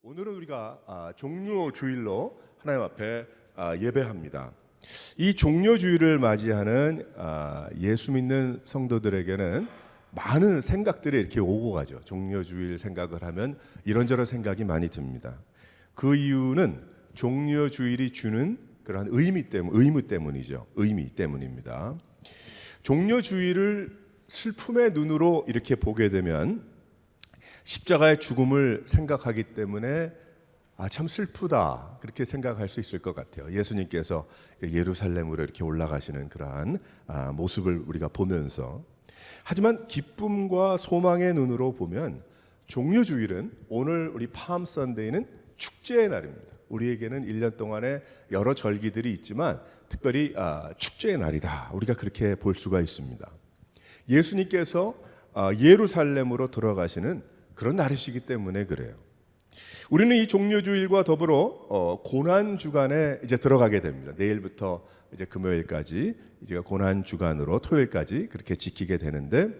오늘은 우리가 종료주일로 하나님 앞에 예배합니다. 이 종료주일을 맞이하는 예수 믿는 성도들에게는 많은 생각들이 이렇게 오고 가죠. 종료주일 생각을 하면 이런저런 생각이 많이 듭니다. 그 이유는 종료주일이 주는 그러한 의미 때문이죠. 의미 때문입니다. 종료주일을 슬픔의 눈으로 이렇게 보게 되면 십자가의 죽음을 생각하기 때문에 참 슬프다 그렇게 생각할 수 있을 것 같아요. 예수님께서 예루살렘으로 이렇게 올라가시는 그러한 모습을 우리가 보면서, 하지만 기쁨과 소망의 눈으로 보면 종료주일은, 오늘 우리 팜 선데이는 축제의 날입니다. 우리에게는 1년 동안에 여러 절기들이 있지만 특별히 축제의 날이다, 우리가 그렇게 볼 수가 있습니다. 예수님께서 예루살렘으로 들어가시는 그런 날이시기 때문에 그래요. 우리는 이 종료주일과 더불어 고난 주간에 이제 들어가게 됩니다. 내일부터 이제 금요일까지 이제 고난 주간으로 토요일까지 그렇게 지키게 되는데,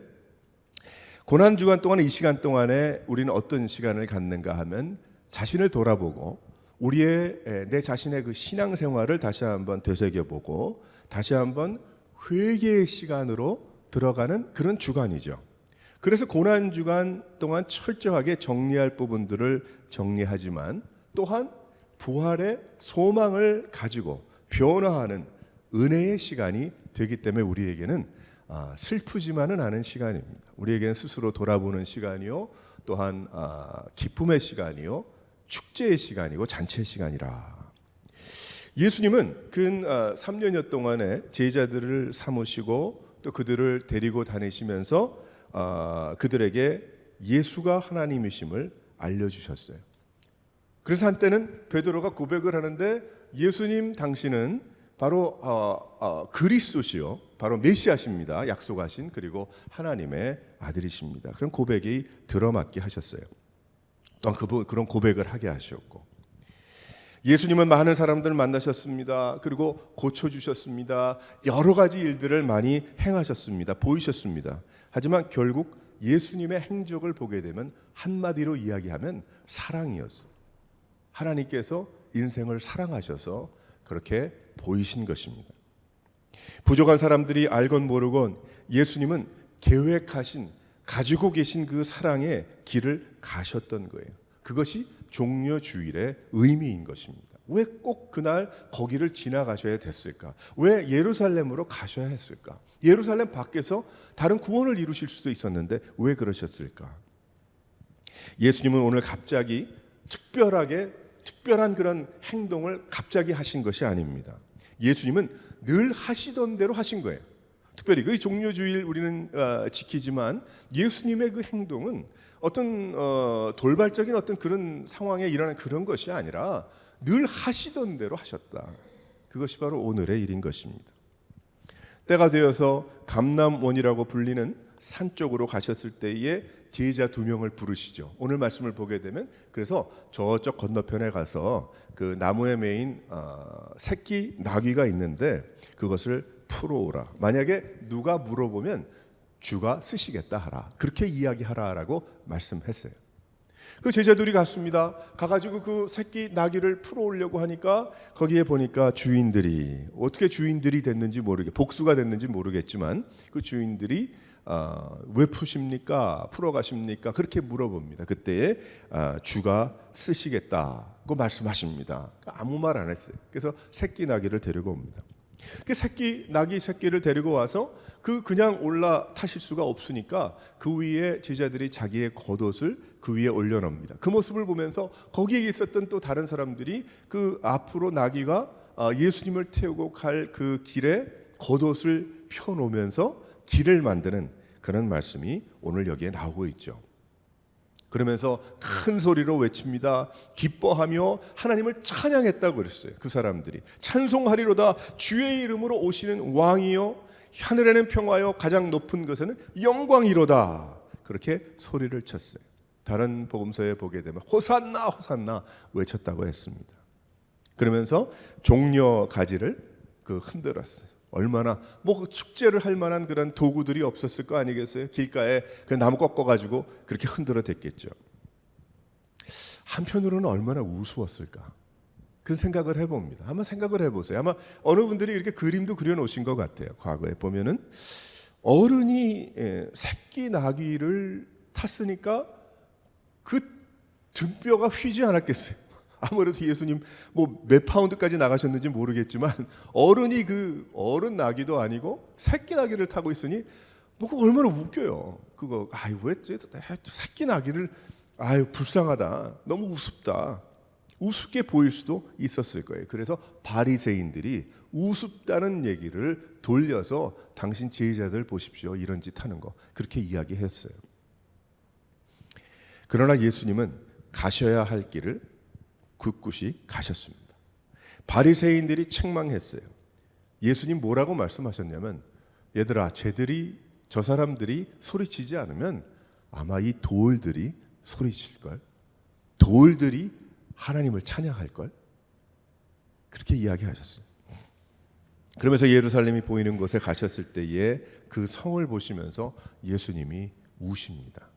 고난 주간 동안, 이 시간 동안에 우리는 어떤 시간을 갖는가 하면 자신을 돌아보고 내 자신의 그 신앙생활을 다시 한번 되새겨보고 다시 한번 회개의 시간으로 들어가는 그런 주간이죠. 그래서 고난주간 동안 철저하게 정리할 부분들을 정리하지만 또한 부활의 소망을 가지고 변화하는 은혜의 시간이 되기 때문에 우리에게는 슬프지만은 않은 시간입니다. 우리에게는 스스로 돌아보는 시간이요, 또한 기쁨의 시간이요, 축제의 시간이고 잔치의 시간이라. 예수님은 근 3년여 동안에 제자들을 삼으시고 또 그들을 데리고 다니시면서 그들에게 예수가 하나님이심을 알려주셨어요. 그래서 한때는 베드로가 고백을 하는데, 예수님 당신은 바로 그리스도시요, 바로 메시아십니다. 약속하신, 그리고 하나님의 아들이십니다. 그런 고백이 들어맞게 하셨어요. 또 그런 고백을 하게 하셨고, 예수님은 많은 사람들을 만나셨습니다. 그리고 고쳐주셨습니다. 여러 가지 일들을 많이 행하셨습니다. 보이셨습니다. 하지만 결국 예수님의 행적을 보게 되면 한마디로 이야기하면 사랑이었어요. 하나님께서 인생을 사랑하셔서 그렇게 보이신 것입니다. 부족한 사람들이 알건 모르건 예수님은 계획하신, 가지고 계신 그 사랑의 길을 가셨던 거예요. 그것이 종료주일의 의미인 것입니다. 왜 꼭 그날 거기를 지나가셔야 됐을까? 왜 예루살렘으로 가셔야 했을까? 예루살렘 밖에서 다른 구원을 이루실 수도 있었는데 왜 그러셨을까? 예수님은 오늘 갑자기 특별한 그런 행동을 갑자기 하신 것이 아닙니다. 예수님은 늘 하시던 대로 하신 거예요. 특별히 그 종료주일 우리는 지키지만 예수님의 그 행동은 어떤 돌발적인 어떤 그런 상황에 일어나는 그런 것이 아니라 늘 하시던 대로 하셨다. 그것이 바로 오늘의 일인 것입니다. 때가 되어서 감람원이라고 불리는 산 쪽으로 가셨을 때에 제자 2명을 부르시죠. 오늘 말씀을 보게 되면, 그래서 저쪽 건너편에 가서 그 나무에 매인 새끼 나귀가 있는데 그것을 풀어오라. 만약에 누가 물어보면 주가 쓰시겠다 하라. 그렇게 이야기하라라고 말씀했어요. 그 제자들이 갔습니다. 가가지고 그 새끼 나귀를 풀어오려고 하니까 거기에 보니까 주인들이, 어떻게 주인들이 됐는지 복수가 됐는지 모르겠지만 그 주인들이 왜 푸십니까? 풀어가십니까? 그렇게 물어봅니다. 그때에 주가 쓰시겠다고 말씀하십니다. 아무 말 안 했어요. 그래서 새끼 나귀를 데리고 옵니다. 그 나귀 새끼를 데리고 와서 그냥 올라타실 수가 없으니까 그 위에 제자들이 자기의 겉옷을 그 위에 올려놓습니다. 그 모습을 보면서 거기에 있었던 또 다른 사람들이 그 앞으로 나귀가 예수님을 태우고 갈 그 길에 겉옷을 펴놓으면서 길을 만드는 그런 말씀이 오늘 여기에 나오고 있죠. 그러면서 큰 소리로 외칩니다. 기뻐하며 하나님을 찬양했다고 그랬어요. 그 사람들이 찬송하리로다. 주의 이름으로 오시는 왕이요, 하늘에는 평화요, 가장 높은 것에는 영광이로다. 그렇게 소리를 쳤어요. 다른 복음서에 보게 되면 호산나 호산나 외쳤다고 했습니다. 그러면서 종려 가지를 흔들었어요. 얼마나 축제를 할 만한 그런 도구들이 없었을 거 아니겠어요? 길가에 그 나무 꺾어가지고 그렇게 흔들어 댔겠죠. 한편으로는 얼마나 우스웠을까? 그런 생각을 해봅니다. 한번 생각을 해보세요. 아마 어느 분들이 이렇게 그림도 그려놓으신 것 같아요. 과거에 보면은 어른이 새끼 나귀를 탔으니까 그 등뼈가 휘지 않았겠어요. 아무래도 예수님 뭐 몇 파운드까지 나가셨는지 모르겠지만 어른이 그 어른 나귀도 아니고 새끼 나귀를 타고 있으니 뭐 그거 얼마나 웃겨요. 그거 아유 왜 새끼 나귀를 아유 불쌍하다. 너무 우습다. 우습게 보일 수도 있었을 거예요. 그래서 바리새인들이 우습다는 얘기를 돌려서 당신 제자들 보십시오. 이런 짓 하는 거. 그렇게 이야기했어요. 그러나 예수님은 가셔야 할 길을 굳굳이 가셨습니다. 바리새인들이 책망했어요. 예수님 뭐라고 말씀하셨냐면 얘들아 저 사람들이 소리치지 않으면 아마 이 돌들이 소리칠걸. 돌들이 하나님을 찬양할걸? 그렇게 이야기하셨어요. 그러면서 예루살렘이 보이는 곳에 가셨을 때에 그 성을 보시면서 예수님이 우십니다.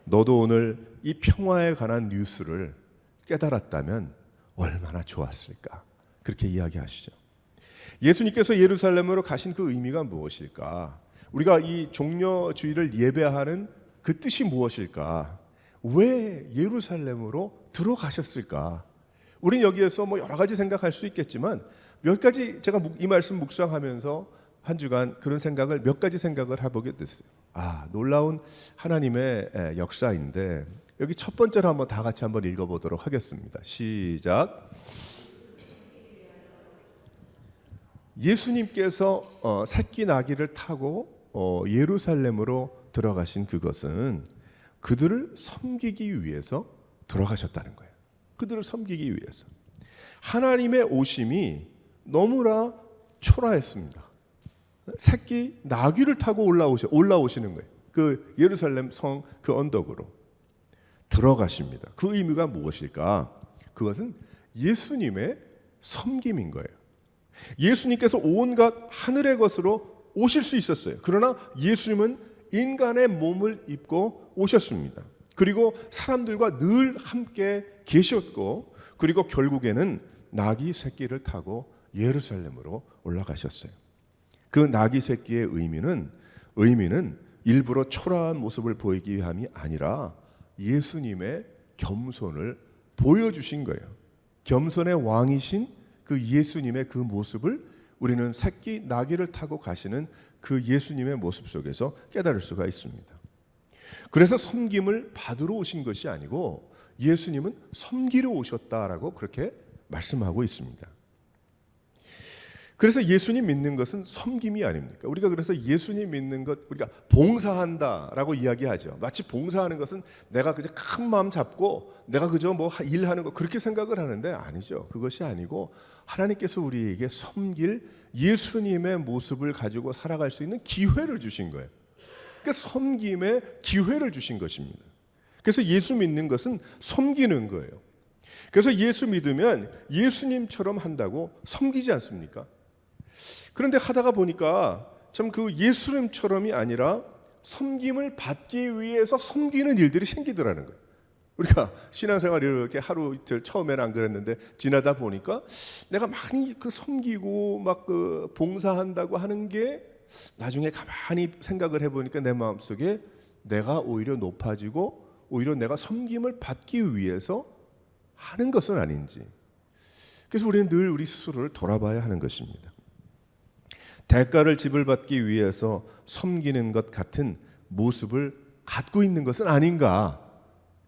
너도 오늘 이 평화에 관한 뉴스를 깨달았다면 얼마나 좋았을까? 그렇게 이야기하시죠. 예수님께서 예루살렘으로 가신 그 의미가 무엇일까? 우리가 이 종려주일을 예배하는 그 뜻이 무엇일까? 왜 예루살렘으로 들어가셨을까? 우린 여기에서 뭐 여러 가지 생각할 수 있겠지만 몇 가지 제가 이 말씀 묵상하면서 한 주간 그런 생각을 몇 가지 생각을 해보게 됐어요. 놀라운 하나님의 역사인데 여기 첫 번째로 한번 다 같이 한번 읽어보도록 하겠습니다. 시작. 예수님께서 새끼 나귀를 타고 예루살렘으로 들어가신 그것은 그들을 섬기기 위해서 들어가셨다는 거예요. 그들을 섬기기 위해서. 하나님의 오심이 너무나 초라했습니다. 새끼 나귀를 타고 올라오시는 거예요. 그 예루살렘 성 그 언덕으로 들어가십니다. 그 의미가 무엇일까? 그것은 예수님의 섬김인 거예요. 예수님께서 온갖 하늘의 것으로 오실 수 있었어요. 그러나 예수님은 인간의 몸을 입고 오셨습니다. 그리고 사람들과 늘 함께 계셨고 그리고 결국에는 나귀 새끼를 타고 예루살렘으로 올라가셨어요. 그 나귀 새끼의 의미는 일부러 초라한 모습을 보이기 위함이 아니라 예수님의 겸손을 보여주신 거예요. 겸손의 왕이신 그 예수님의 그 모습을 우리는 새끼 나귀를 타고 가시는 그 예수님의 모습 속에서 깨달을 수가 있습니다. 그래서 섬김을 받으러 오신 것이 아니고 예수님은 섬기러 오셨다라고 그렇게 말씀하고 있습니다. 그래서 예수님 믿는 것은 섬김이 아닙니까? 우리가 그래서 예수님 믿는 것 우리가 봉사한다라고 이야기하죠. 마치 봉사하는 것은 내가 그저 큰 마음 잡고 내가 그저 뭐 일하는 거 그렇게 생각을 하는데 아니죠. 그것이 아니고 하나님께서 우리에게 섬길 예수님의 모습을 가지고 살아갈 수 있는 기회를 주신 거예요. 그러니까 섬김의 기회를 주신 것입니다. 그래서 예수 믿는 것은 섬기는 거예요. 그래서 예수 믿으면 예수님처럼 한다고 섬기지 않습니까? 그런데 하다가 보니까 참 그 예수님처럼이 아니라 섬김을 받기 위해서 섬기는 일들이 생기더라는 거예요. 우리가 신앙생활 이렇게 하루 이틀 처음에는 안 그랬는데 지나다 보니까 내가 많이 그 섬기고 막 그 봉사한다고 하는 게 나중에 가만히 생각을 해보니까 내 마음속에 내가 오히려 높아지고 오히려 내가 섬김을 받기 위해서 하는 것은 아닌지. 그래서 우리는 늘 우리 스스로를 돌아봐야 하는 것입니다. 대가를 지불받기 위해서 섬기는 것 같은 모습을 갖고 있는 것은 아닌가.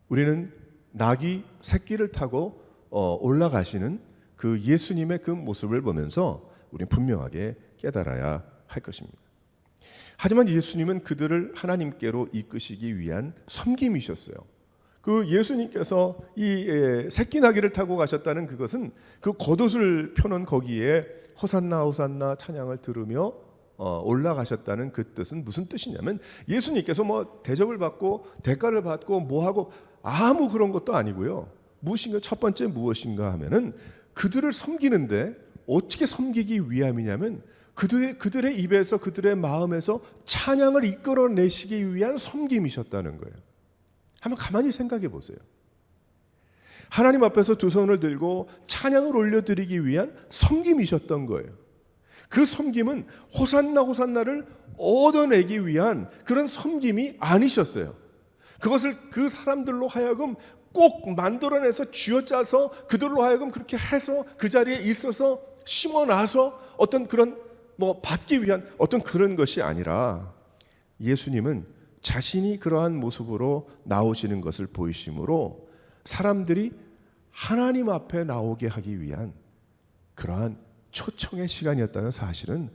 우리는 나귀 새끼를 타고 올라가시는 그 예수님의 그 모습을 보면서 우리는 분명하게 깨달아야 할 것입니다. 하지만 예수님은 그들을 하나님께로 이끄시기 위한 섬김이셨어요. 그 예수님께서 이 새끼 나귀를 타고 가셨다는 그것은 그 겉옷을 펴놓은 거기에 호산나 호산나 찬양을 들으며 올라가셨다는 그 뜻은 무슨 뜻이냐면 예수님께서 뭐 대접을 받고 대가를 받고 뭐하고 아무 그런 것도 아니고요. 무엇인가 첫 번째 무엇인가 하면은 그들을 섬기는데 어떻게 섬기기 위함이냐면 그들의 입에서 그들의 마음에서 찬양을 이끌어내시기 위한 섬김이셨다는 거예요. 한번 가만히 생각해 보세요. 하나님 앞에서 두 손을 들고 찬양을 올려드리기 위한 섬김이셨던 거예요. 그 섬김은 호산나 호산나를 얻어내기 위한 그런 섬김이 아니셨어요. 그것을 그 사람들로 하여금 꼭 만들어내서 쥐어짜서 그들로 하여금 그렇게 해서 그 자리에 있어서 심어놔서 어떤 그런 받기 위한 어떤 그런 것이 아니라 예수님은 자신이 그러한 모습으로 나오시는 것을 보이심으로 사람들이 하나님 앞에 나오게 하기 위한 그러한 초청의 시간이었다는 사실은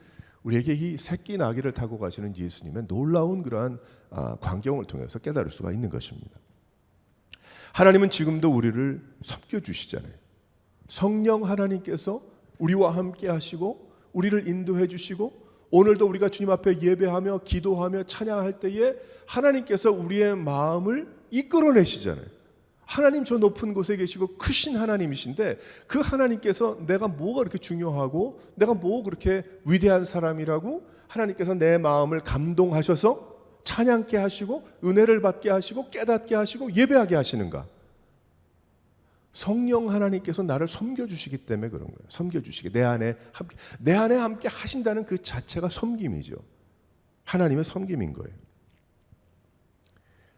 우리에게 이 새끼 나귀를 타고 가시는 예수님의 놀라운 그러한 광경을 통해서 깨달을 수가 있는 것입니다. 하나님은 지금도 우리를 섬겨주시잖아요. 성령 하나님께서 우리와 함께 하시고 우리를 인도해 주시고 오늘도 우리가 주님 앞에 예배하며 기도하며 찬양할 때에 하나님께서 우리의 마음을 이끌어내시잖아요. 하나님 저 높은 곳에 계시고 크신 하나님이신데 그 하나님께서 내가 뭐가 그렇게 중요하고 내가 뭐 그렇게 위대한 사람이라고 하나님께서 내 마음을 감동하셔서 찬양케 하시고 은혜를 받게 하시고 깨닫게 하시고 예배하게 하시는가? 성령 하나님께서 나를 섬겨주시기 때문에 그런 거예요. 섬겨주시기, 내 안에 함께 하신다는 그 자체가 섬김이죠. 하나님의 섬김인 거예요.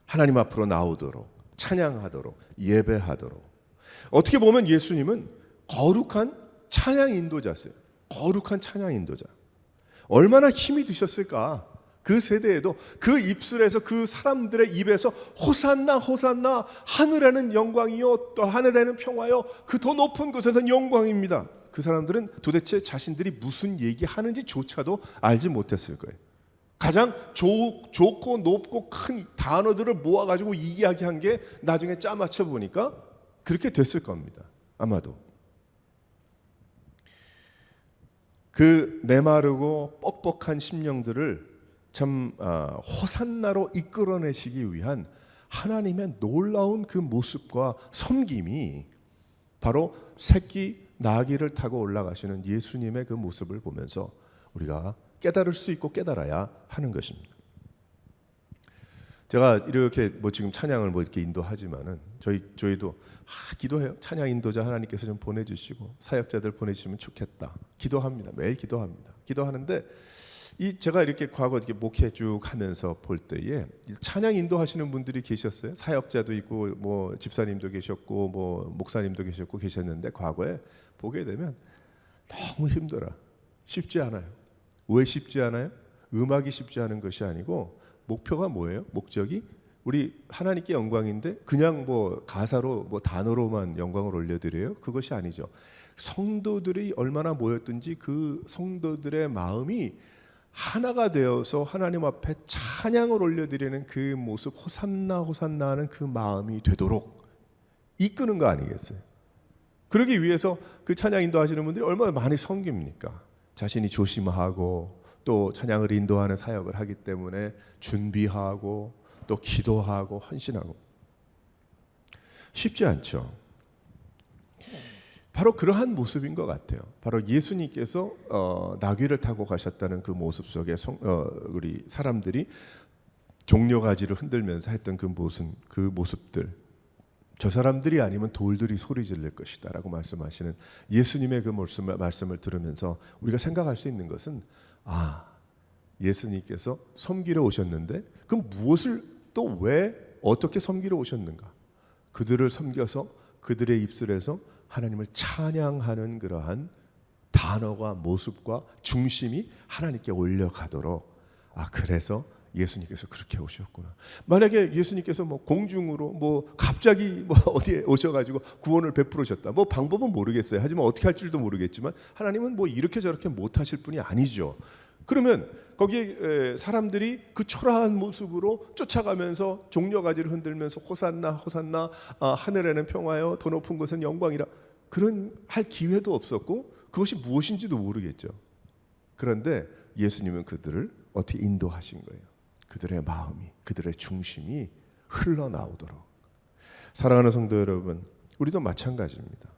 하나님 앞으로 나오도록, 찬양하도록, 예배하도록. 어떻게 보면 예수님은 거룩한 찬양 인도자세요. 거룩한 찬양 인도자. 얼마나 힘이 드셨을까? 그 세대에도 그 입술에서 그 사람들의 입에서 호산나 호산나 하늘에는 영광이요 또 하늘에는 평화요 그 더 높은 곳에서는 영광입니다. 그 사람들은 도대체 자신들이 무슨 얘기하는지조차도 알지 못했을 거예요. 가장 좋고 높고 큰 단어들을 모아가지고 이야기한 게 나중에 짜맞춰 보니까 그렇게 됐을 겁니다. 아마도. 그 메마르고 뻑뻑한 심령들을 참 호산나로 이끌어내시기 위한 하나님의 놀라운 그 모습과 섬김이 바로 새끼 나귀를 타고 올라가시는 예수님의 그 모습을 보면서 우리가 깨달을 수 있고 깨달아야 하는 것입니다. 제가 이렇게 지금 찬양을 이렇게 인도하지만은 저희도 기도해요. 찬양 인도자 하나님께서 좀 보내주시고 사역자들 보내주시면 좋겠다. 기도합니다. 매일 기도합니다. 기도하는데 제가 이렇게 과거 이렇게 목회 쭉 하면서 볼 때에 찬양 인도하시는 분들이 계셨어요. 사역자도 있고 집사님도 계셨고 목사님도 계셨는데 과거에 보게 되면 너무 힘들어. 쉽지 않아요. 왜 쉽지 않아요? 음악이 쉽지 않은 것이 아니고 목표가 뭐예요? 목적이 우리 하나님께 영광인데 그냥 가사로 단어로만 영광을 올려드려요? 그것이 아니죠. 성도들이 얼마나 모였든지 그 성도들의 마음이 하나가 되어서 하나님 앞에 찬양을 올려드리는 그 모습, 호산나 호산나 하는 그 마음이 되도록 이끄는 거 아니겠어요? 그러기 위해서 그 찬양 인도하시는 분들이 얼마나 많이 섬깁니까? 자신이 조심하고 또 찬양을 인도하는 사역을 하기 때문에 준비하고 또 기도하고 헌신하고 쉽지 않죠. 바로 그러한 모습인 것 같아요. 바로 예수님께서 나귀를 타고 가셨다는 그 모습 속에 우리 사람들이 종려가지를 흔들면서 했던 그 모습들, 저 사람들이 아니면 돌들이 소리 지를 것이다 라고 말씀하시는 예수님의 그 말씀을 들으면서 우리가 생각할 수 있는 것은 예수님께서 섬기러 오셨는데 그럼 무엇을 또 왜 어떻게 섬기러 오셨는가? 그들을 섬겨서 그들의 입술에서 하나님을 찬양하는 그러한 단어와 모습과 중심이 하나님께 올려가도록 그래서 예수님께서 그렇게 오셨구나. 만약에 예수님께서 공중으로 갑자기 어디에 오셔가지고 구원을 베풀으셨다. 방법은 모르겠어요. 하지만 어떻게 할 줄도 모르겠지만 하나님은 이렇게 저렇게 못하실 분이 아니죠. 그러면 거기에 사람들이 그 초라한 모습으로 쫓아가면서 종려가지를 흔들면서 호산나 호산나 하늘에는 평화요 더 높은 곳은 영광이라 그런 할 기회도 없었고 그것이 무엇인지도 모르겠죠. 그런데 예수님은 그들을 어떻게 인도하신 거예요. 그들의 마음이 그들의 중심이 흘러나오도록. 사랑하는 성도 여러분, 우리도 마찬가지입니다.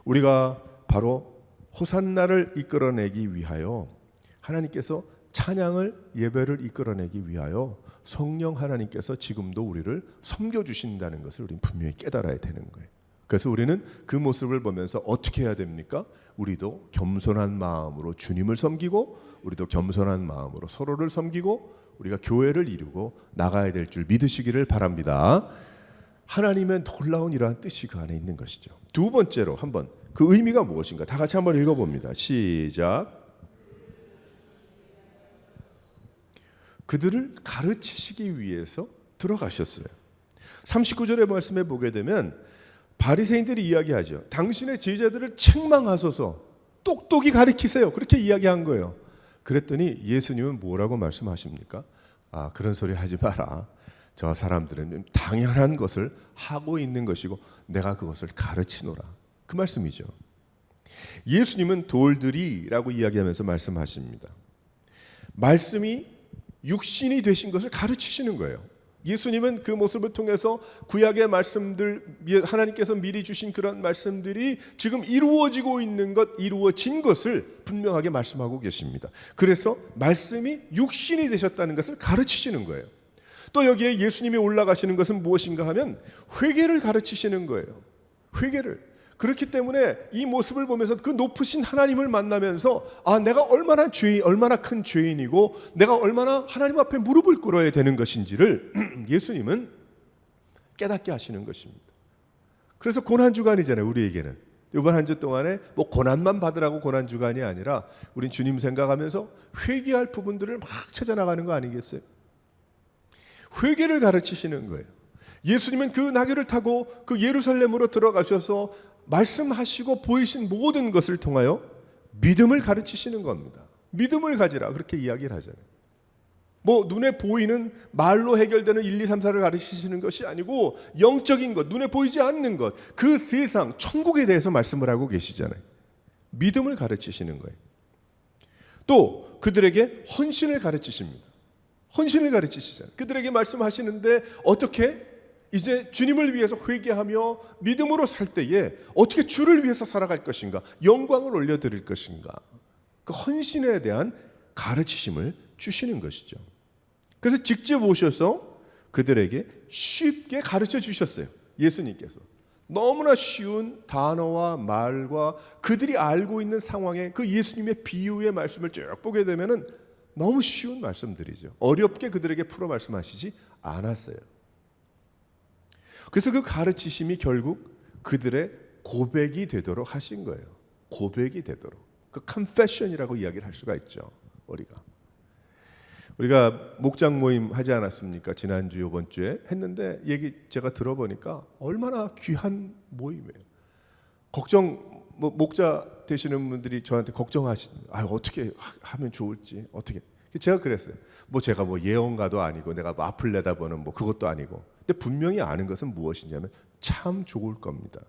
우리가 바로 호산나를 이끌어내기 위하여 하나님께서 찬양을 예배를 이끌어내기 위하여 성령 하나님께서 지금도 우리를 섬겨주신다는 것을 우리는 분명히 깨달아야 되는 거예요. 그래서 우리는 그 모습을 보면서 어떻게 해야 됩니까? 우리도 겸손한 마음으로 주님을 섬기고, 우리도 겸손한 마음으로 서로를 섬기고, 우리가 교회를 이루고 나가야 될 줄 믿으시기를 바랍니다. 하나님의 놀라운 이러한 뜻이 그 안에 있는 것이죠. 두 번째로 한번 그 의미가 무엇인가 다 같이 한번 읽어봅니다. 시작. 그들을 가르치시기 위해서 들어가셨어요. 39절의 말씀에 보게 되면 바리새인들이 이야기하죠. 당신의 제자들을 책망하소서, 똑똑히 가르치세요. 그렇게 이야기한 거예요. 그랬더니 예수님은 뭐라고 말씀하십니까? 그런 소리 하지 마라. 저 사람들은 당연한 것을 하고 있는 것이고 내가 그것을 가르치노라. 그 말씀이죠. 예수님은 돌들이라고 이야기하면서 말씀하십니다. 말씀이 육신이 되신 것을 가르치시는 거예요. 예수님은 그 모습을 통해서 구약의 말씀들, 하나님께서 미리 주신 그런 말씀들이 지금 이루어지고 있는 것, 이루어진 것을 분명하게 말씀하고 계십니다. 그래서 말씀이 육신이 되셨다는 것을 가르치시는 거예요. 또 여기에 예수님이 올라가시는 것은 무엇인가 하면 회개를 가르치시는 거예요. 회개를. 그렇기 때문에 이 모습을 보면서 그 높으신 하나님을 만나면서 내가 얼마나 큰 죄인이고 내가 얼마나 하나님 앞에 무릎을 꿇어야 되는 것인지를 예수님은 깨닫게 하시는 것입니다. 그래서 고난주간이잖아요, 우리에게는. 이번 한 주 동안에 뭐 고난만 받으라고 고난주간이 아니라 우린 주님 생각하면서 회개할 부분들을 막 찾아나가는 거 아니겠어요? 회개를 가르치시는 거예요. 예수님은 그 나귀를 타고 그 예루살렘으로 들어가셔서 말씀하시고 보이신 모든 것을 통하여 믿음을 가르치시는 겁니다. 믿음을 가지라 그렇게 이야기를 하잖아요. 뭐 눈에 보이는 말로 해결되는 1, 2, 3, 4를 가르치시는 것이 아니고 영적인 것, 눈에 보이지 않는 것, 그 세상, 천국에 대해서 말씀을 하고 계시잖아요. 믿음을 가르치시는 거예요. 또 그들에게 헌신을 가르치십니다. 헌신을 가르치시잖아요. 그들에게 말씀하시는데 어떻게? 이제 주님을 위해서 회개하며 믿음으로 살 때에 어떻게 주를 위해서 살아갈 것인가, 영광을 올려드릴 것인가, 그 헌신에 대한 가르치심을 주시는 것이죠. 그래서 직접 오셔서 그들에게 쉽게 가르쳐 주셨어요. 예수님께서 너무나 쉬운 단어와 말과 그들이 알고 있는 상황에 그 예수님의 비유의 말씀을 쭉 보게 되면은 너무 쉬운 말씀들이죠. 어렵게 그들에게 풀어 말씀하시지 않았어요. 그래서 그 가르치심이 결국 그들의 고백이 되도록 하신 거예요. 고백이 되도록. 그 confession이라고 이야기를 할 수가 있죠. 우리가 목장 모임 하지 않았습니까? 지난주 이번 주에 했는데 얘기 제가 들어보니까 얼마나 귀한 모임이에요. 목자 되시는 분들이 저한테 걱정하시는 어떻게 하면 좋을지 어떻게. 제가 그랬어요. 제가 예언가도 아니고 내가 앞을 내다보는 그것도 아니고. 근데 분명히 아는 것은 무엇이냐면 참 좋을 겁니다.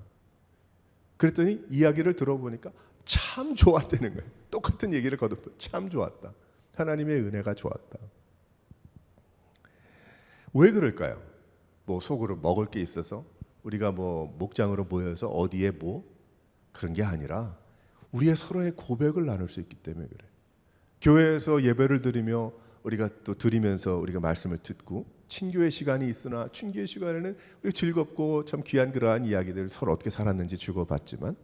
그랬더니 이야기를 들어보니까 참 좋았다는 거예요. 똑같은 얘기를 거듭 참 좋았다. 하나님의 은혜가 좋았다. 왜 그럴까요? 속으로 먹을 게 있어서 우리가 목장으로 모여서 어디에 그런 게 아니라 우리의 서로의 고백을 나눌 수 있기 때문에 그래요. 교회에서 예배를 드리며 우리가 또 드리면서 우리가 말씀을 듣고 친교의 시간이 있으나 친교의 시간에는 우리가 즐겁고 참 귀한 그러한 이야기들 서로 어떻게 살았는지 주고받지만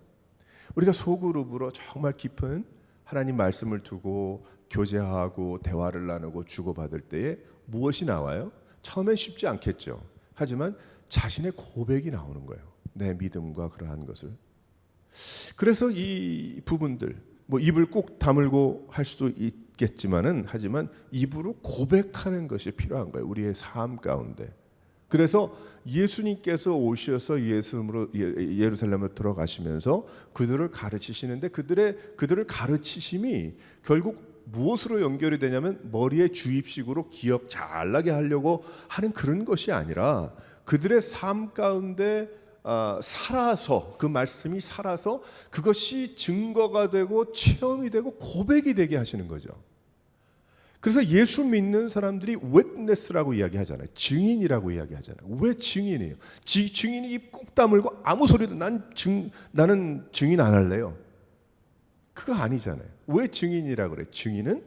우리가 소그룹으로 정말 깊은 하나님 말씀을 두고 교제하고 대화를 나누고 주고받을 때에 무엇이 나와요? 처음엔 쉽지 않겠죠. 하지만 자신의 고백이 나오는 거예요. 내 믿음과 그러한 것을. 그래서 이 부분들 입을 꾹 다물고 할 수도 있겠지만은 하지만 입으로 고백하는 것이 필요한 거예요. 우리의 삶 가운데. 그래서 예수님께서 오셔서 예루살렘으로 들어가시면서 그들을 가르치시는데 그들을 가르치심이 결국 무엇으로 연결이 되냐면 머리에 주입식으로 기억 잘 나게 하려고 하는 그런 것이 아니라 그들의 삶 가운데 살아서 그 말씀이 살아서 그것이 증거가 되고 체험이 되고 고백이 되게 하시는 거죠. 그래서 예수 믿는 사람들이 witness라고 이야기하잖아요. 증인이라고 이야기하잖아요. 왜 증인이에요? 증인이 입 꼭 다물고 아무 소리도 나는 증인 안 할래요. 그거 아니잖아요. 왜 증인이라고 그래? 증인은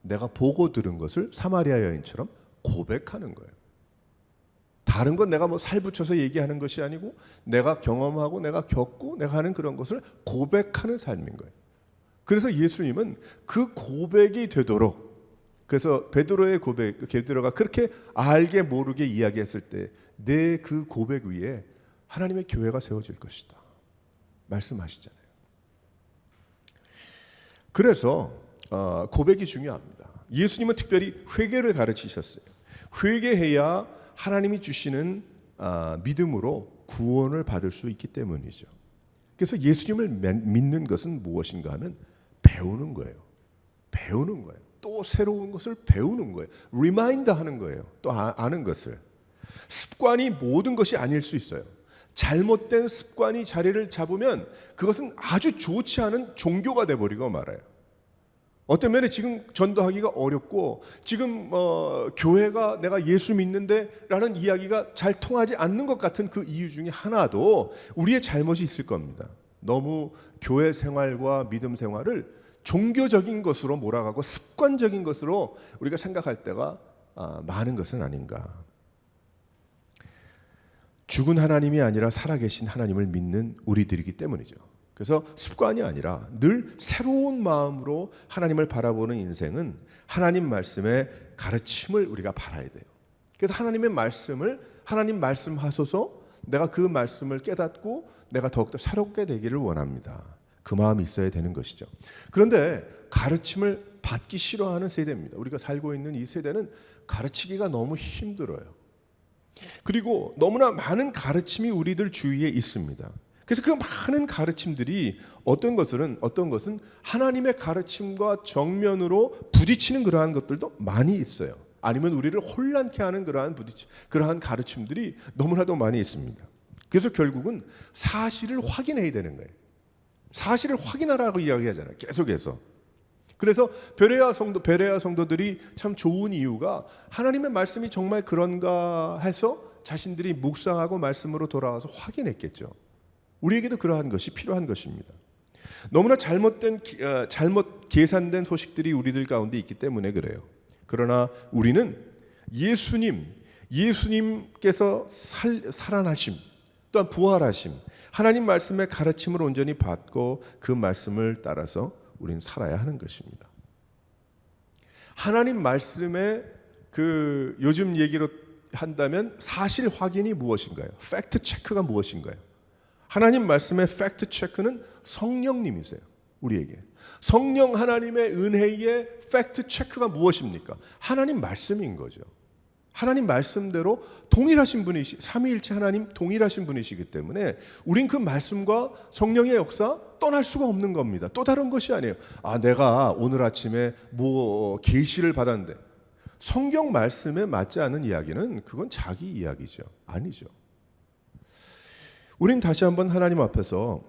내가 보고 들은 것을 사마리아 여인처럼 고백하는 거예요. 다른 건 내가 뭐 살붙여서 얘기하는 것이 아니고 내가 경험하고 내가 겪고 내가 하는 그런 것을 고백하는 삶인 거예요. 그래서 예수님은 그 고백이 되도록, 그래서 베드로의 고백, 베드로가 그렇게 알게 모르게 이야기했을 때 내 그 고백 위에 하나님의 교회가 세워질 것이다 말씀하시잖아요. 그래서 고백이 중요합니다. 예수님은 특별히 회개를 가르치셨어요. 회개해야 하나님이 주시는 믿음으로 구원을 받을 수 있기 때문이죠. 그래서 예수님을 믿는 것은 무엇인가 하면 배우는 거예요. 배우는 거예요. 또 새로운 것을 배우는 거예요. 리마인드 하는 거예요. 또 아는 것을. 습관이 모든 것이 아닐 수 있어요. 잘못된 습관이 자리를 잡으면 그것은 아주 좋지 않은 종교가 돼버리고 말아요. 어떤 면에 지금 전도하기가 어렵고 지금 교회가 내가 예수 믿는데 라는 이야기가 잘 통하지 않는 것 같은 그 이유 중에 하나도 우리의 잘못이 있을 겁니다. 너무 교회 생활과 믿음 생활을 종교적인 것으로 몰아가고 습관적인 것으로 우리가 생각할 때가 많은 것은 아닌가. 죽은 하나님이 아니라 살아계신 하나님을 믿는 우리들이기 때문이죠. 그래서 습관이 아니라 늘 새로운 마음으로 하나님을 바라보는 인생은 하나님 말씀의 가르침을 우리가 바라야 돼요. 그래서 하나님의 말씀을 하나님 말씀하소서 내가 그 말씀을 깨닫고 내가 더욱더 새롭게 되기를 원합니다. 그 마음이 있어야 되는 것이죠. 그런데 가르침을 받기 싫어하는 세대입니다. 우리가 살고 있는 이 세대는 가르치기가 너무 힘들어요. 그리고 너무나 많은 가르침이 우리들 주위에 있습니다. 그래서 그 많은 가르침들이 어떤 것은 하나님의 가르침과 정면으로 부딪히는 그러한 것들도 많이 있어요. 아니면 우리를 혼란케 하는 그러한 가르침들이 너무나도 많이 있습니다. 그래서 결국은 사실을 확인해야 되는 거예요. 사실을 확인하라고 이야기하잖아요. 계속해서. 그래서 베레아 성도들이 참 좋은 이유가 하나님의 말씀이 정말 그런가 해서 자신들이 묵상하고 말씀으로 돌아와서 확인했겠죠. 우리에게도 그러한 것이 필요한 것입니다. 너무나 잘못 계산된 소식들이 우리들 가운데 있기 때문에 그래요. 그러나 우리는 예수님께서 살아나심, 또한 부활하심, 하나님 말씀의 가르침을 온전히 받고 그 말씀을 따라서 우리는 살아야 하는 것입니다. 하나님 말씀의 요즘 얘기로 한다면 사실 확인이 무엇인가요? 팩트 체크가 무엇인가요? 하나님 말씀의 팩트 체크는 성령님이세요. 우리에게. 성령 하나님의 은혜의 팩트 체크가 무엇입니까? 하나님 말씀인 거죠. 하나님 말씀대로 동일하신 분이시, 삼위일체 하나님 동일하신 분이시기 때문에 우린 그 말씀과 성령의 역사 떠날 수가 없는 겁니다. 또 다른 것이 아니에요. 내가 오늘 아침에 계시를 받았는데 성경 말씀에 맞지 않는 이야기는 그건 자기 이야기죠. 아니죠. 우린 다시 한번 하나님 앞에서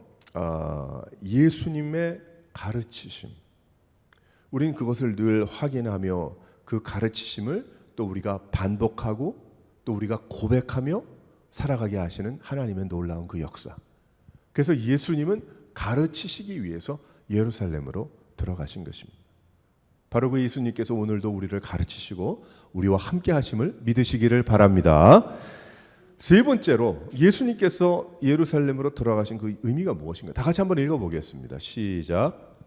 예수님의 가르치심, 우린 그것을 늘 확인하며 그 가르치심을 또 우리가 반복하고 또 우리가 고백하며 살아가게 하시는 하나님의 놀라운 그 역사. 그래서 예수님은 가르치시기 위해서 예루살렘으로 들어가신 것입니다. 바로 그 예수님께서 오늘도 우리를 가르치시고 우리와 함께 하심을 믿으시기를 바랍니다. 세 번째로 예수님께서 예루살렘으로 들어가신 그 의미가 무엇인가? 다 같이 한번 읽어보겠습니다. 시작.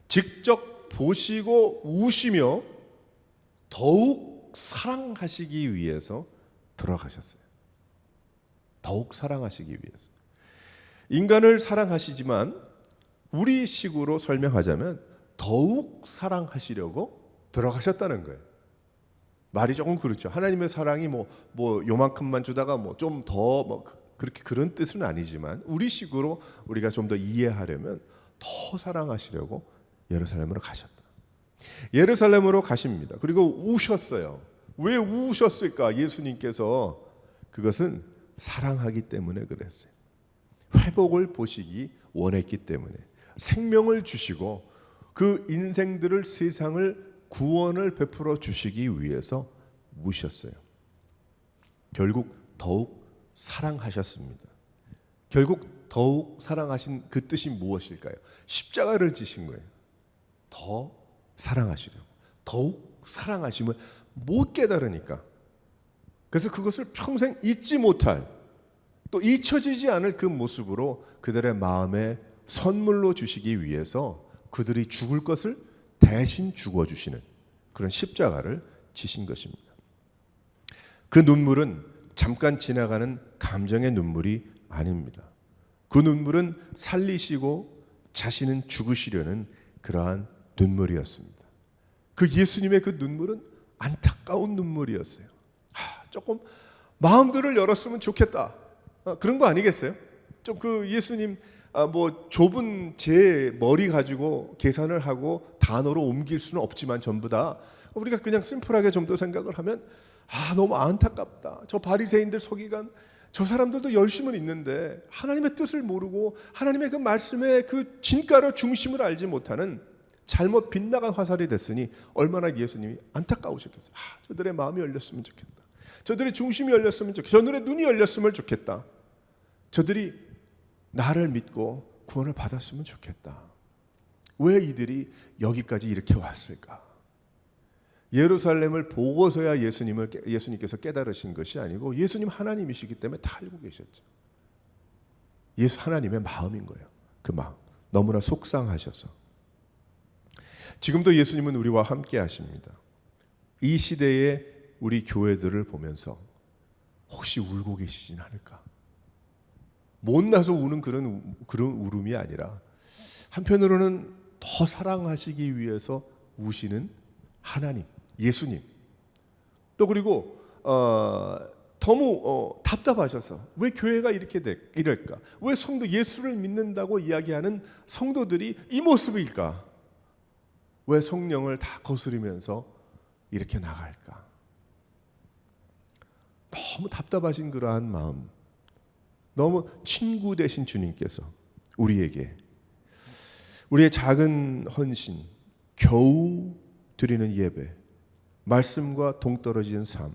직접 보시고 우시며 더욱 사랑하시기 위해서 들어가셨어요. 더욱 사랑하시기 위해서. 인간을 사랑하시지만 우리 식으로 설명하자면 더욱 사랑하시려고 들어가셨다는 거예요. 말이 조금 그렇죠. 하나님의 사랑이 뭐 요만큼만 주다가 좀 더 그렇게 그런 뜻은 아니지만 우리 식으로 우리가 좀 더 이해하려면 더 사랑하시려고 예루살렘으로 가셨다. 예루살렘으로 가십니다. 그리고 우셨어요. 왜 우셨을까? 예수님께서 그것은 사랑하기 때문에 그랬어요. 회복을 보시기 원했기 때문에 생명을 주시고 그 인생들을 세상을 구원을 베풀어 주시기 위해서 우셨어요. 결국 더욱 사랑하셨습니다. 결국 더욱 사랑하신 그 뜻이 무엇일까요? 십자가를 지신 거예요. 더 사랑하시려고, 더욱 사랑하심을 못 깨달으니까. 그래서 그것을 평생 잊지 못할, 또 잊혀지지 않을 그 모습으로 그들의 마음에 선물로 주시기 위해서 그들이 죽을 것을 대신 죽어주시는 그런 십자가를 지신 것입니다. 그 눈물은 잠깐 지나가는 감정의 눈물이 아닙니다. 그 눈물은 살리시고 자신은 죽으시려는 그러한 눈물이었습니다. 그 예수님의 그 눈물은 안타까운 눈물이었어요. 조금 마음들을 열었으면 좋겠다. 그런 거 아니겠어요? 좀 그 예수님 뭐 좁은 제 머리 가지고 계산을 하고 단어로 옮길 수는 없지만 전부 다 우리가 그냥 심플하게 좀 더 생각을 하면 너무 안타깝다. 저 바리새인들 서기관 저 사람들도 열심은 있는데 하나님의 뜻을 모르고 하나님의 그 말씀의 그 진가로 중심을 알지 못하는 잘못 빗나간 화살이 됐으니 얼마나 예수님이 안타까우셨겠어요. 저들의 마음이 열렸으면 좋겠다. 저들의 중심이 열렸으면 좋겠다. 저들의 눈이 열렸으면 좋겠다. 저들이 나를 믿고 구원을 받았으면 좋겠다. 왜 이들이 여기까지 이렇게 왔을까? 예루살렘을 보고서야 예수님께서 깨달으신 것이 아니고 예수님 하나님이시기 때문에 다 알고 계셨죠. 예수 하나님의 마음인 거예요. 그 마음 너무나 속상하셔서. 지금도 예수님은 우리와 함께 하십니다. 이 시대에 우리 교회들을 보면서 혹시 울고 계시진 않을까? 못나서 우는 그런 울음이 아니라 한편으로는 더 사랑하시기 위해서 우시는 하나님, 예수님. 또 그리고 너무 답답하셔서 왜 교회가 이럴까? 왜 성도 예수를 믿는다고 이야기하는 성도들이 이 모습일까? 왜 성령을 다 거스르면서 이렇게 나갈까? 너무 답답하신 그러한 마음, 너무 친구 되신 주님께서 우리에게 우리의 작은 헌신, 겨우 드리는 예배, 말씀과 동떨어진 삶,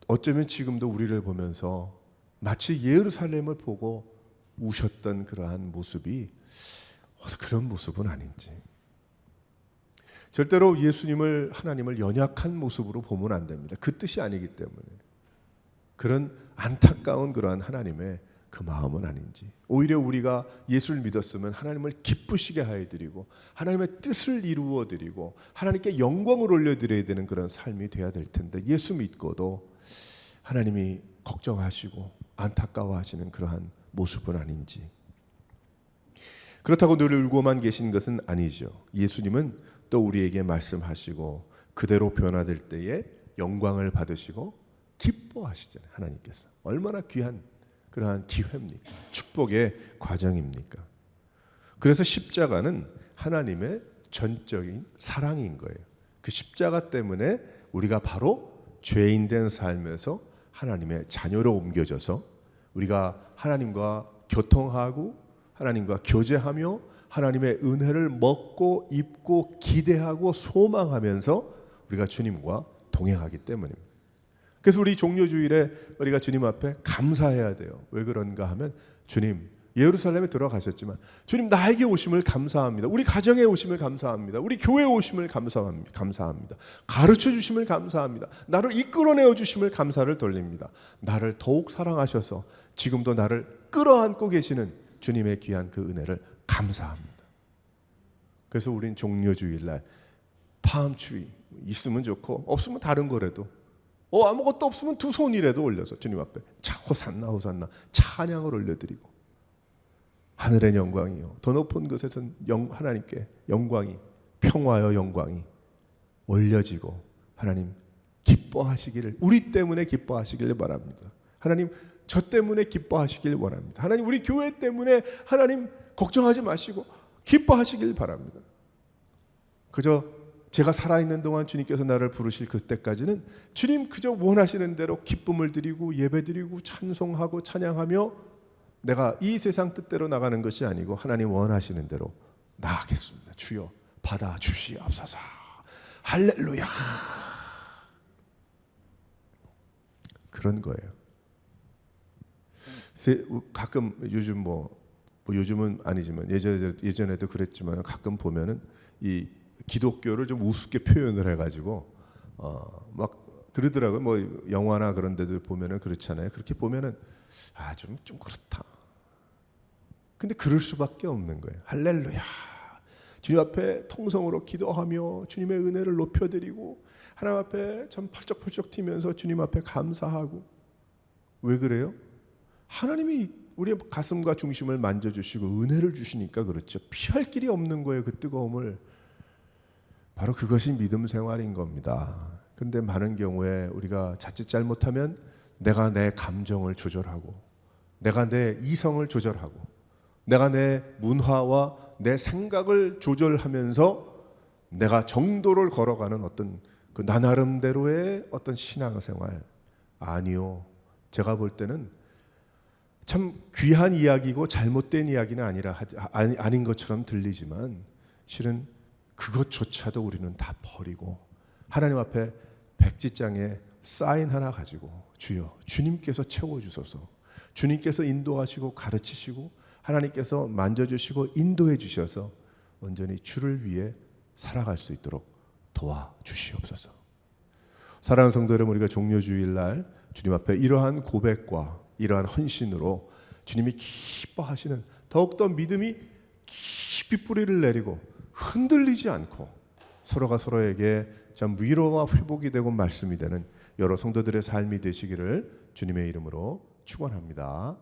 어쩌면 지금도 우리를 보면서 마치 예루살렘을 보고 우셨던 그러한 모습이 그런 모습은 아닌지. 절대로 예수님을 하나님을 연약한 모습으로 보면 안 됩니다. 그 뜻이 아니기 때문에. 그런 안타까운 그러한 하나님의 그 마음은 아닌지. 오히려 우리가 예수를 믿었으면 하나님을 기쁘시게 하여 드리고 하나님의 뜻을 이루어 드리고 하나님께 영광을 올려 드려야 되는 그런 삶이 돼야 될 텐데 예수 믿고도 하나님이 걱정하시고 안타까워하시는 그러한 모습은 아닌지. 그렇다고 늘 울고만 계신 것은 아니죠. 예수님은 또 우리에게 말씀하시고 그대로 변화될 때에 영광을 받으시고 기뻐하시잖아요. 하나님께서 얼마나 귀한 그러한 기회입니까? 축복의 과정입니까? 그래서 십자가는 하나님의 전적인 사랑인 거예요. 그 십자가 때문에 우리가 바로 죄인된 삶에서 하나님의 자녀로 옮겨져서 우리가 하나님과 교통하고 하나님과 교제하며 하나님의 은혜를 먹고 입고 기대하고 소망하면서 우리가 주님과 동행하기 때문입니다. 그래서 우리 종료주일에 우리가 주님 앞에 감사해야 돼요. 왜 그런가 하면 주님 예루살렘에 들어가셨지만 주님 나에게 오심을 감사합니다. 우리 가정에 오심을 감사합니다. 우리 교회에 오심을 감사합니다. 가르쳐 주심을 감사합니다. 나를 이끌어내어 주심을 감사를 돌립니다. 나를 더욱 사랑하셔서 지금도 나를 끌어안고 계시는 주님의 귀한 그 은혜를 감사합니다. 그래서 우린 종료주일날 팜트리 있으면 좋고 없으면 다른 거라도 아무것도 없으면 두 손이라도 올려서 주님 앞에 호산나 호산나 찬양을 올려드리고 하늘의 영광이요 더 높은 곳에선 하나님께 영광이 평화여 영광이 올려지고 하나님 기뻐하시기를 우리 때문에 기뻐하시기를 바랍니다. 하나님 저 때문에 기뻐하시길 원합니다. 하나님 우리 교회 때문에 하나님 걱정하지 마시고 기뻐하시길 바랍니다. 그저 제가 살아있는 동안 주님께서 나를 부르실 그때까지는 주님 그저 원하시는 대로 기쁨을 드리고 예배드리고 찬송하고 찬양하며 내가 이 세상 뜻대로 나가는 것이 아니고 하나님 원하시는 대로 나가겠습니다. 주여 받아주시옵소서. 할렐루야. 그런 거예요. 가끔 요즘 요즘은 아니지만 예전에도 그랬지만 가끔 보면은 이 기독교를 좀 우습게 표현을 해가지고 막 그러더라고요. 뭐 영화나 그런 데들 보면은 그렇잖아요. 그렇게 보면은 좀 그렇다. 근데 그럴 수밖에 없는 거예요. 할렐루야. 주님 앞에 통성으로 기도하며 주님의 은혜를 높여드리고 하나님 앞에 참 펄쩍펄쩍 튀면서 주님 앞에 감사하고. 왜 그래요? 하나님이 우리의 가슴과 중심을 만져주시고 은혜를 주시니까 그렇죠. 피할 길이 없는 거예요. 그 뜨거움을. 바로 그것이 믿음 생활인 겁니다. 근데 많은 경우에 우리가 자칫 잘못하면 내가 내 감정을 조절하고 내가 내 이성을 조절하고 내가 내 문화와 내 생각을 조절하면서 내가 정도를 걸어가는 어떤 그 나 나름대로의 어떤 신앙생활. 아니요. 제가 볼 때는 참 귀한 이야기고 잘못된 이야기는 아닌 것처럼 들리지만 실은 그것조차도 우리는 다 버리고 하나님 앞에 백지장에 사인 하나 가지고 주여 주님께서 채워주소서, 주님께서 인도하시고 가르치시고 하나님께서 만져주시고 인도해 주셔서 온전히 주를 위해 살아갈 수 있도록 도와주시옵소서. 사랑하는 성도 여러분, 우리가 종료주일날 주님 앞에 이러한 고백과 이러한 헌신으로 주님이 기뻐하시는 더욱더 믿음이 깊이 뿌리를 내리고 흔들리지 않고 서로가 서로에게 참 위로와 회복이 되고 말씀이 되는 여러 성도들의 삶이 되시기를 주님의 이름으로 축원합니다.